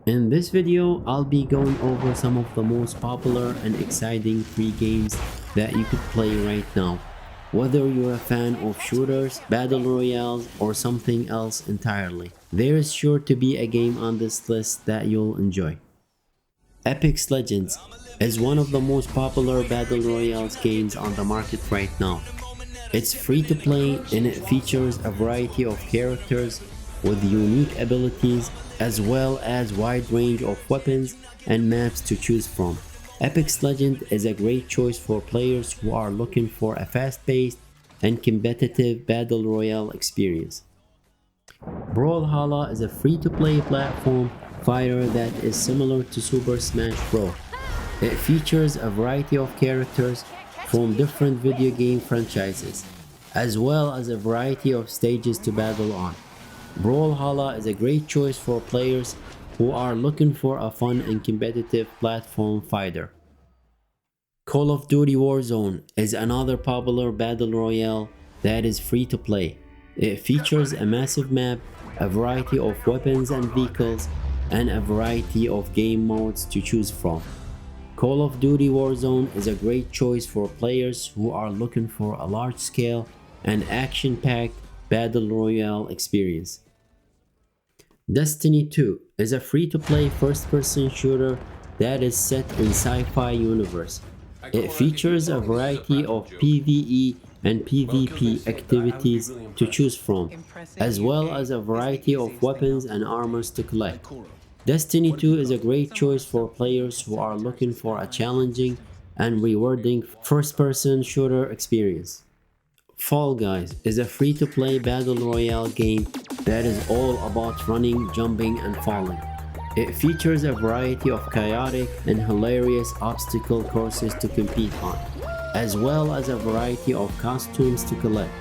In this video, I'll be going over some of the most popular and exciting free games that you could play right now. Whether you're a fan of shooters, battle royales, or something else entirely, there is sure to be a game on this list that you'll enjoy. Apex Legends is one of the most popular battle royales games on the market right now. It's free to play and it features a variety of characters with unique abilities as well as wide range of weapons and maps to choose from. Apex Legends is a great choice for players who are looking for a fast-paced and competitive battle royale experience. Brawlhalla is a free-to-play platform fighter that is similar to Super Smash Bros. It features a variety of characters from different video game franchises, as well as a variety of stages to battle on. Brawlhalla is a great choice for players who are looking for a fun and competitive platform fighter. Call of Duty Warzone is another popular battle royale that is free to play. It features a massive map, a variety of weapons and vehicles, and a variety of game modes to choose from. Call of Duty Warzone is a great choice for players who are looking for a large-scale and action-packed battle royale experience. Destiny 2 is a free-to-play first-person shooter that is set in sci-fi universe. It features a variety of PvE and PvP activities to choose from, as well as a variety of weapons and armors to collect. Destiny 2 is a great choice for players who are looking for a challenging and rewarding first-person shooter experience. Fall Guys is a free-to-play battle royale game that is all about running, jumping, and falling. It features a variety of chaotic and hilarious obstacle courses to compete on, as well as a variety of costumes to collect.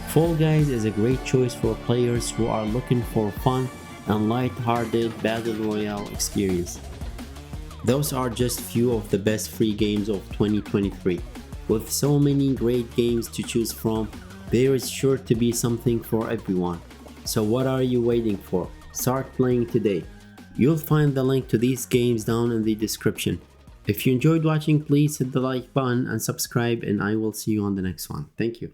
Fall Guys is a great choice for players who are looking for fun and light-hearted battle royale experience. Those are just few of the best free games of 2023. With so many great games to choose from, there is sure to be something for everyone. So what are you waiting for? Start playing today. You'll find the link to these games down in the description. If you enjoyed watching, please hit the like button and subscribe, and I will see you on the next one. Thank you.